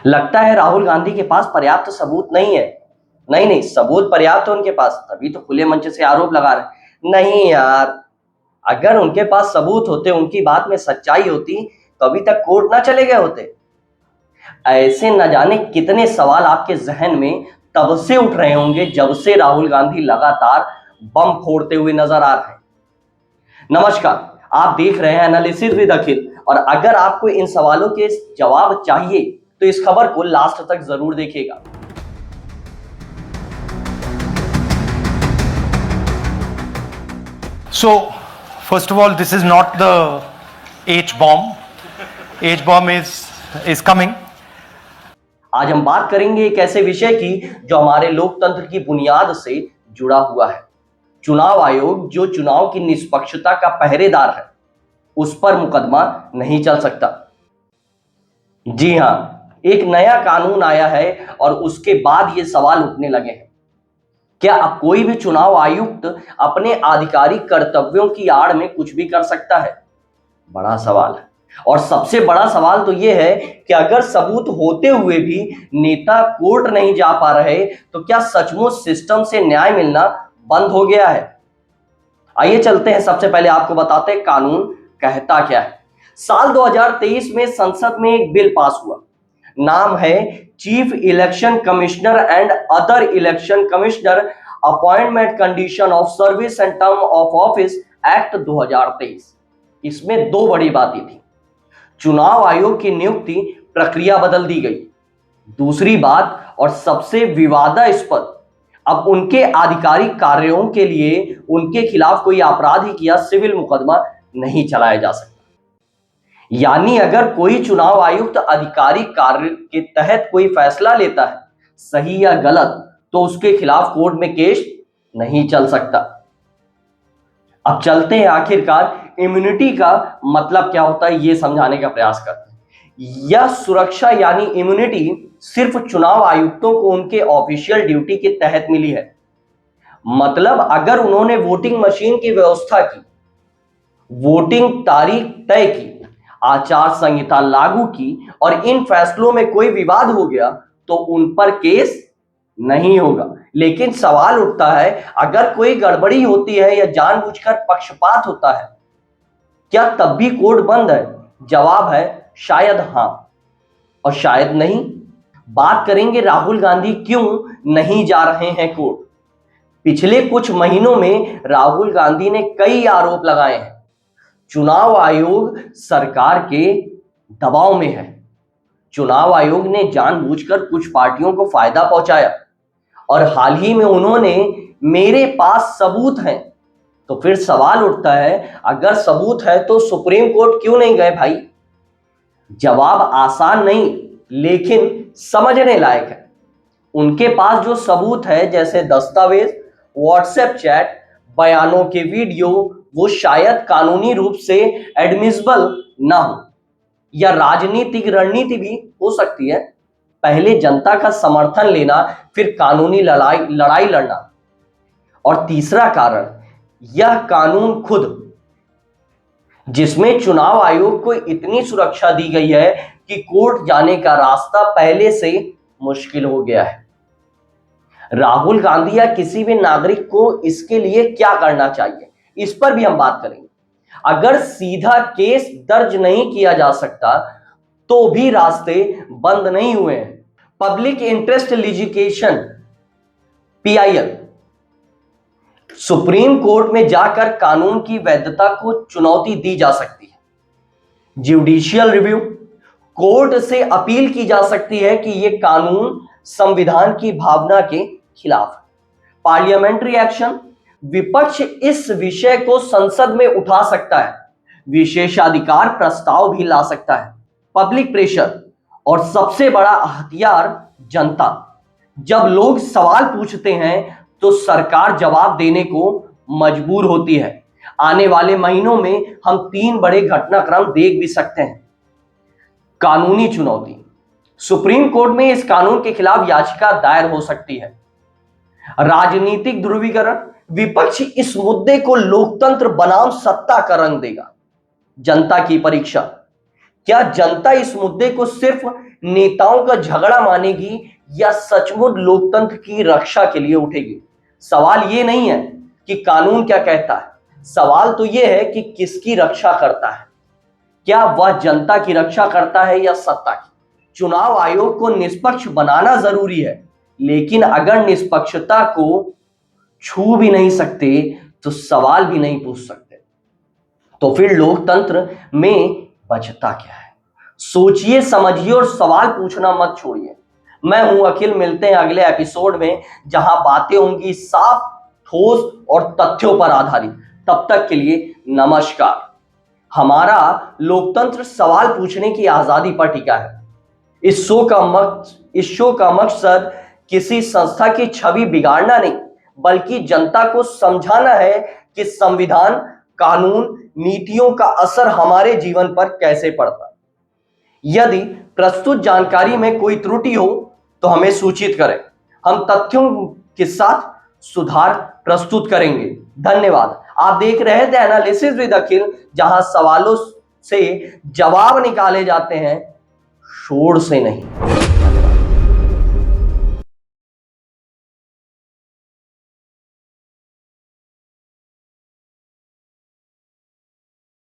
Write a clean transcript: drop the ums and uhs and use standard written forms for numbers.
लगता है राहुल गांधी के पास पर्याप्त सबूत नहीं है। नहीं नहीं, सबूत पर्याप्त है उनके पास, तभी तो खुले मंच से आरोप लगा रहे। नहीं यार, अगर उनके पास सबूत होते, उनकी बात में सच्चाई होती, तो अभी तक कोर्ट ना चले गए होते। ऐसे न जाने कितने सवाल आपके जहन में तब से उठ रहे होंगे जब से राहुल गांधी लगातार बम फोड़ते हुए नजर आ रहे हैं। नमस्कार, आप देख रहे हैं एनालिसिस विद अखिल, और अगर आपको इन सवालों के जवाब चाहिए तो इस खबर को लास्ट तक जरूर देखिएगा। So, first of all, this is not the H bomb. H bomb is coming. आज हम बात करेंगे एक ऐसे विषय की जो हमारे लोकतंत्र की बुनियाद से जुड़ा हुआ है। चुनाव आयोग, जो चुनाव की निष्पक्षता का पहरेदार है, उस पर मुकदमा नहीं चल सकता। जी हां, एक नया कानून आया है और उसके बाद ये सवाल उठने लगे हैं। क्या अब कोई भी चुनाव आयुक्त अपने आधिकारिक कर्तव्यों की आड़ में कुछ भी कर सकता है? बड़ा सवाल है। और सबसे बड़ा सवाल तो यह है कि अगर सबूत होते हुए भी नेता कोर्ट नहीं जा पा रहे, तो क्या सचमुच सिस्टम से न्याय मिलना बंद हो गया है? आइए चलते हैं, सबसे पहले आपको बताते हैं कानून कहता क्या है। साल 2023 में संसद में एक बिल पास हुआ, नाम है chief election commissioner and other election commissioner appointment condition of service and term of office act 2023। इसमें दो बड़ी बातें थी। चुनाव आयोग की नियुक्ति प्रक्रिया बदल दी गई। दूसरी बात और सबसे विवादास्पद, अब उनके आधिकारिक कार्यों के लिए उनके खिलाफ कोई आपराधिक या सिविल मुकदमा नहीं चलाया जा सकता। यानी अगर कोई चुनाव आयुक्त आधिकारिक कार्य के तहत कोई फैसला लेता है, सही या गलत, तो उसके खिलाफ कोर्ट में केस नहीं चल सकता। अब चलते हैं आखिरकार इम्यूनिटी का मतलब क्या होता है, यह समझाने का प्रयास करते हैं। यह सुरक्षा यानी इम्यूनिटी सिर्फ चुनाव आयुक्तों को उनके ऑफिशियल ड्यूटी के तहत मिली है। मतलब अगर उन्होंने वोटिंग मशीन की व्यवस्था की, वोटिंग तारीख तय की, आचार संहिता लागू की और इन फैसलों में कोई विवाद हो गया, तो उन पर केस नहीं होगा। लेकिन सवाल उठता है, अगर कोई गड़बड़ी होती है या जानबूझकर पक्षपात होता है, क्या तब भी कोर्ट बंद है? जवाब है शायद हां और शायद नहीं। बात करेंगे राहुल गांधी क्यों नहीं जा रहे हैं कोर्ट। पिछले कुछ महीनों में राहुल गांधी ने कई आरोप लगाए हैं। चुनाव आयोग सरकार के दबाव में है। चुनाव आयोग ने जानबूझकर कुछ पार्टियों को फायदा पहुंचाया, और हाल ही में उन्होंने मेरे पास सबूत हैं। तो फिर सवाल उठता है, अगर सबूत है तो सुप्रीम कोर्ट क्यों नहीं गए भाई? जवाब आसान नहीं, लेकिन समझने लायक है। उनके पास जो सबूत है, जैसे दस्तावेज, व्हाट्सएप चैट, बयानों के वीडियो, वो शायद कानूनी रूप से एडमिसिबल ना हो, या राजनीतिक रणनीति भी हो सकती है। पहले जनता का समर्थन लेना, फिर कानूनी लड़ाई लड़ना। और तीसरा कारण, यह कानून खुद, जिसमें चुनाव आयोग को इतनी सुरक्षा दी गई है कि कोर्ट जाने का रास्ता पहले से मुश्किल हो गया है। राहुल गांधी या किसी भी नागरिक को इसके लिए क्या करना चाहिए, इस पर भी हम बात करेंगे। अगर सीधा केस दर्ज नहीं किया जा सकता, तो भी रास्ते बंद नहीं हुए हैं। Public interest litigation, PIL, supreme court में जाकर कानून की वैधता को चुनौती दी जा सकती है। जुडिशियल रिव्यू, कोर्ट से अपील की जा सकती है कि यह कानून संविधान की भावना के खिलाफ है। पार्लियामेंट्री एक्शन, विपक्ष इस विषय को संसद में उठा सकता है, विशेषाधिकार प्रस्ताव भी ला सकता है। पब्लिक प्रेशर, और सबसे बड़ा हथियार जनता। जब लोग सवाल पूछते हैं तो सरकार जवाब देने को मजबूर होती है। आने वाले महीनों में हम 3 बड़े घटनाक्रम देख भी सकते हैं। कानूनी चुनौती, सुप्रीम कोर्ट में इस कानून के खिलाफ याचिका दायर हो सकती है। राजनीतिक ध्रुवीकरण, विपक्ष इस मुद्दे को लोकतंत्र बनाम सत्ता का रंग देगा। जनता की परीक्षा, क्या जनता इस मुद्दे को सिर्फ नेताओं का झगड़ा मानेगी या सचमुच लोकतंत्र की रक्षा के लिए उठेगी? सवाल ये नहीं है कि कानून क्या कहता है, सवाल तो ये है कि किसकी रक्षा करता है। क्या वह जनता की रक्षा करता है या सत्ता की? चुनाव आयोग को निष्पक्ष बनाना जरूरी है, लेकिन अगर निष्पक्षता को छू भी नहीं सकते तो सवाल भी नहीं पूछ सकते, तो फिर लोकतंत्र में बचता क्या है? सोचिए, समझिए और सवाल पूछना मत छोड़िए। मैं हूं अखिल, मिलते हैं अगले एपिसोड में जहां बातें होंगी साफ, ठोस और तथ्यों पर आधारित। तब तक के लिए नमस्कार। हमारा लोकतंत्र सवाल पूछने की आजादी पर टिका है। इस शो का मकसद किसी संस्था की छवि बिगाड़ना नहीं, बल्कि जनता को समझाना है कि संविधान, कानून, नीतियों का असर हमारे जीवन पर कैसे पड़ता है। यदि प्रस्तुत जानकारी में कोई त्रुटि हो तो हमें सूचित करें, हम तथ्यों के साथ सुधार प्रस्तुत करेंगे। धन्यवाद। आप देख रहे थे एनालिसिस विद अखिल, जहां सवालों से जवाब निकाले जाते हैं, शोर से नहीं।